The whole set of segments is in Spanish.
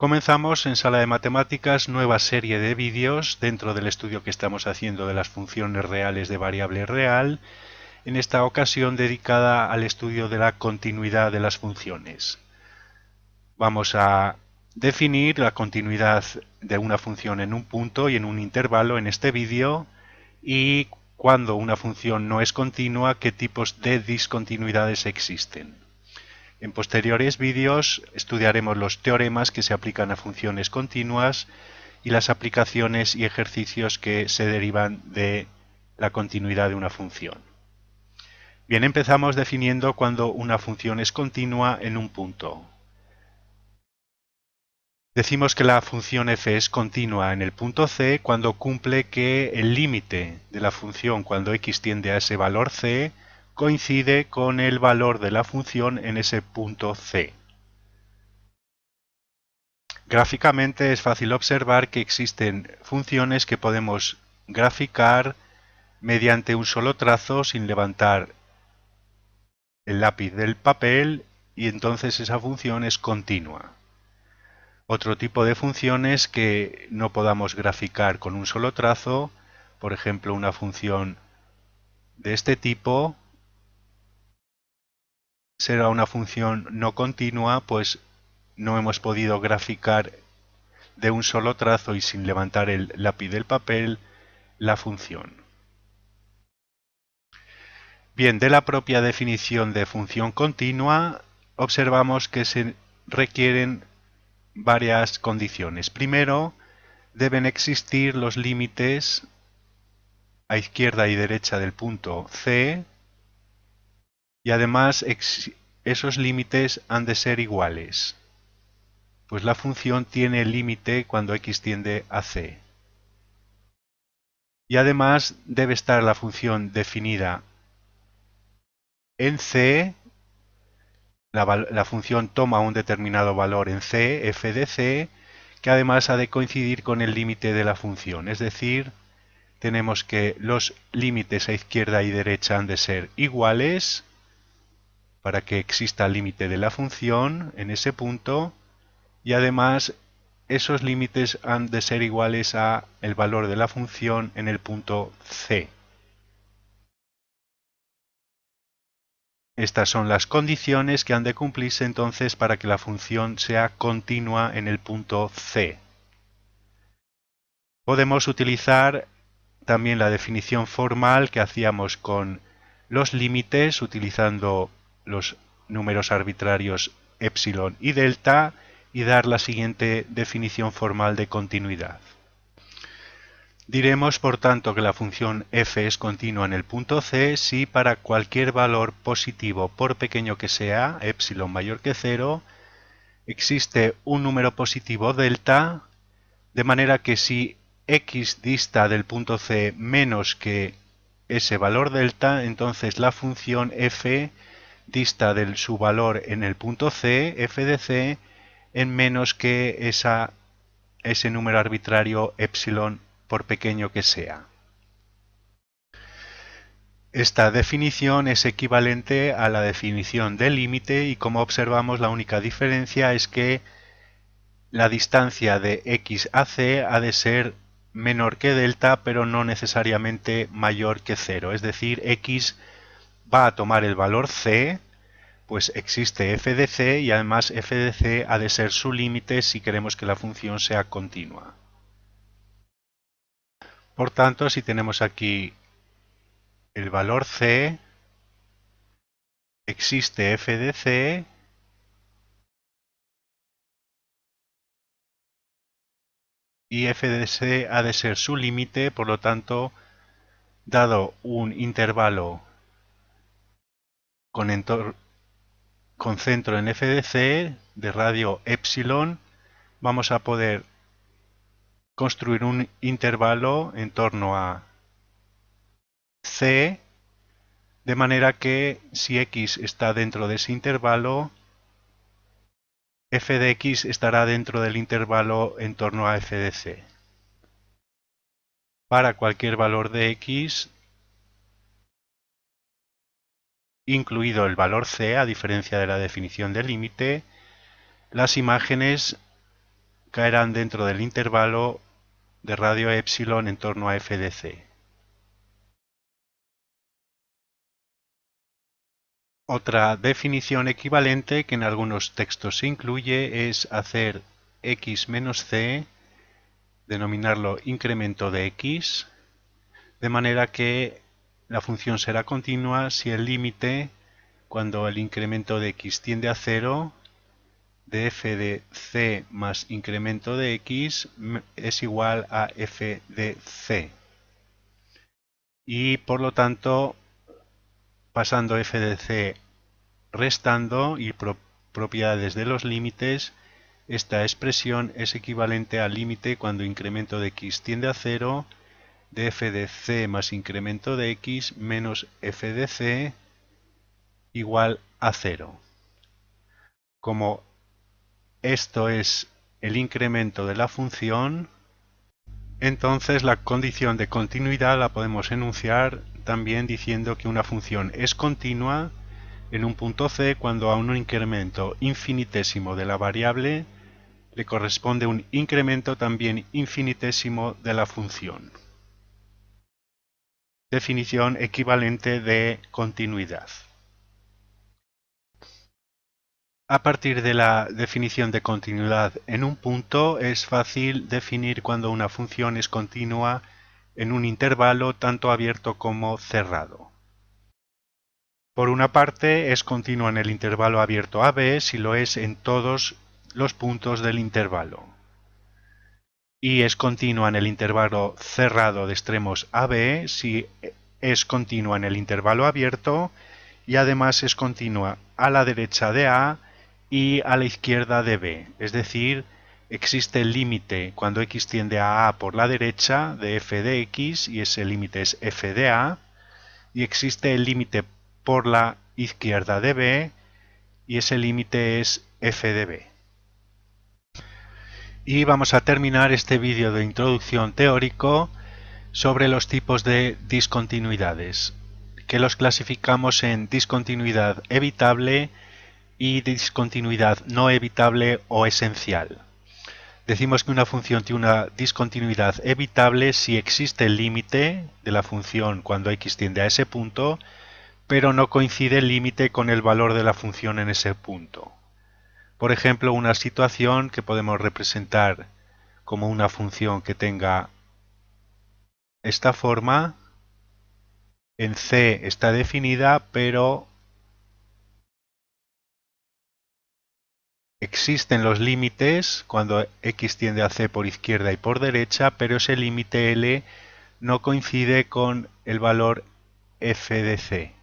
Comenzamos en Sala de Matemáticas nueva serie de vídeos dentro del estudio que estamos haciendo de las funciones reales de variable real, en esta ocasión dedicada al estudio de la continuidad de las funciones. Vamos a definir la continuidad de una función en un punto y en un intervalo en este vídeo y cuando una función no es continua, qué tipos de discontinuidades existen. En posteriores vídeos estudiaremos los teoremas que se aplican a funciones continuas y las aplicaciones y ejercicios que se derivan de la continuidad de una función. Bien, empezamos definiendo cuando una función es continua en un punto. Decimos que la función f es continua en el punto c cuando cumple que el límite de la función cuando x tiende a ese valor c coincide con el valor de la función en ese punto c. Gráficamente es fácil observar que existen funciones que podemos graficar mediante un solo trazo sin levantar el lápiz del papel y entonces esa función es continua. Otro tipo de funciones que no podamos graficar con un solo trazo, por ejemplo una función de este tipo, será una función no continua, pues no hemos podido graficar de un solo trazo y sin levantar el lápiz del papel la función. Bien, de la propia definición de función continua observamos que se requieren varias condiciones. Primero, deben existir los límites a izquierda y derecha del punto C y además esos límites han de ser iguales, pues la función tiene el límite cuando x tiende a C. Y además debe estar la función definida en C, la función toma un determinado valor en C, f de C, que además ha de coincidir con el límite de la función, es decir, tenemos que los límites a izquierda y derecha han de ser iguales para que exista el límite de la función en ese punto y además esos límites han de ser iguales a el valor de la función en el punto C. Estas son las condiciones que han de cumplirse entonces para que la función sea continua en el punto C. Podemos utilizar también la definición formal que hacíamos con los límites utilizando los números arbitrarios epsilon y delta y dar la siguiente definición formal de continuidad. Diremos por tanto que la función f es continua en el punto C si para cualquier valor positivo, por pequeño que sea, epsilon mayor que 0, existe un número positivo delta, de manera que si x dista del punto C menos que ese valor delta, entonces la función f dista de su valor en el punto C, f de C, en menos que ese número arbitrario epsilon por pequeño que sea. Esta definición es equivalente a la definición del límite y como observamos la única diferencia es que la distancia de x a c ha de ser menor que delta pero no necesariamente mayor que 0, es decir, x va a tomar el valor c, pues existe f de c y además f de c ha de ser su límite si queremos que la función sea continua. Por tanto, si tenemos aquí el valor c, existe f de c y f de c ha de ser su límite, por lo tanto, dado un intervalo con centro en f de c de radio epsilon, vamos a poder construir un intervalo en torno a c, de manera que si x está dentro de ese intervalo, f de x estará dentro del intervalo en torno a f de c. Para cualquier valor de x, incluido el valor c, a diferencia de la definición del límite, las imágenes caerán dentro del intervalo de radio epsilon en torno a f de c. Otra definición equivalente que en algunos textos se incluye es hacer x menos c, denominarlo incremento de x, de manera que la función será continua si el límite, cuando el incremento de x tiende a 0, de f de c más incremento de x es igual a f de c. Y por lo tanto, pasando f de c restando y propiedades de los límites, esta expresión es equivalente al límite cuando incremento de x tiende a 0 de f de c más incremento de x menos f de c igual a 0. Como esto es el incremento de la función, entonces la condición de continuidad la podemos enunciar también diciendo que una función es continua en un punto c cuando a un incremento infinitésimo de la variable le corresponde un incremento también infinitésimo de la función. Definición equivalente de continuidad. A partir de la definición de continuidad en un punto es fácil definir cuando una función es continua en un intervalo tanto abierto como cerrado. Por una parte, es continua en el intervalo abierto AB si lo es en todos los puntos del intervalo. Y es continua en el intervalo cerrado de extremos AB si es continua en el intervalo abierto y además es continua a la derecha de A y a la izquierda de B. Es decir, existe el límite cuando x tiende a A por la derecha de f de x y ese límite es f de A, y existe el límite por la izquierda de B y ese límite es f de B. Y vamos a terminar este vídeo de introducción teórico sobre los tipos de discontinuidades, que los clasificamos en discontinuidad evitable y discontinuidad no evitable o esencial. Decimos que una función tiene una discontinuidad evitable si existe el límite de la función cuando x tiende a ese punto, pero no coincide el límite con el valor de la función en ese punto. Por ejemplo, una situación que podemos representar como una función que tenga esta forma, en C está definida, pero existen los límites cuando x tiende a C por izquierda y por derecha, pero ese límite L no coincide con el valor f de C.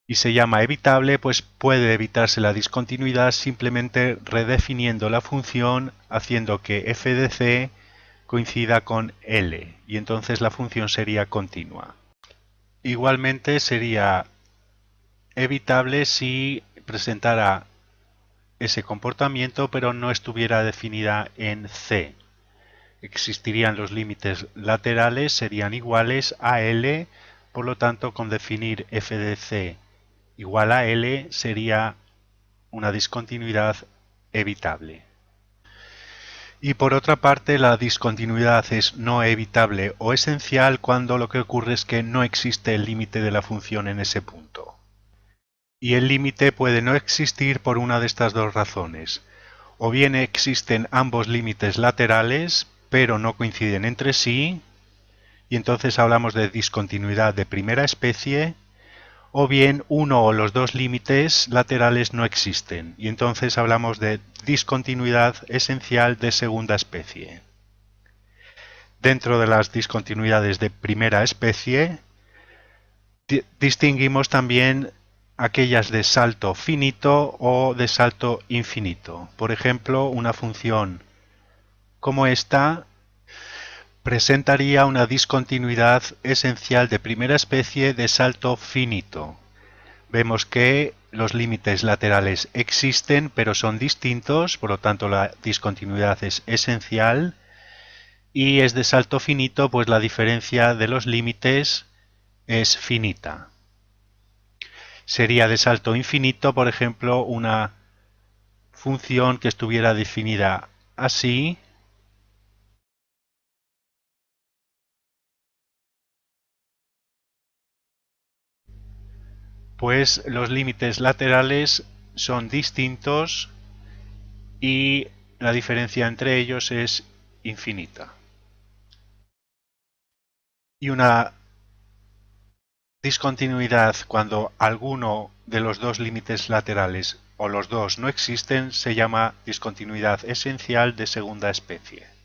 Y se llama evitable, pues puede evitarse la discontinuidad simplemente redefiniendo la función, haciendo que f de C coincida con L, y entonces la función sería continua. Igualmente sería evitable si presentara ese comportamiento pero no estuviera definida en C. Existirían los límites laterales, serían iguales a L, por lo tanto con definir f de C igual a L sería una discontinuidad evitable. Y por otra parte, la discontinuidad es no evitable o esencial cuando lo que ocurre es que no existe el límite de la función en ese punto. Y el límite puede no existir por una de estas dos razones. O bien existen ambos límites laterales, pero no coinciden entre sí, y entonces hablamos de discontinuidad de primera especie, o bien uno o los dos límites laterales no existen, y entonces hablamos de discontinuidad esencial de segunda especie. Dentro de las discontinuidades de primera especie, distinguimos también aquellas de salto finito o de salto infinito. Por ejemplo, una función como esta presentaría una discontinuidad esencial de primera especie de salto finito. Vemos que los límites laterales existen, pero son distintos, por lo tanto la discontinuidad es esencial, y es de salto finito, pues la diferencia de los límites es finita. Sería de salto infinito, por ejemplo, una función que estuviera definida así, pues los límites laterales son distintos y la diferencia entre ellos es infinita. Y una discontinuidad cuando alguno de los dos límites laterales o los dos no existen se llama discontinuidad esencial de segunda especie.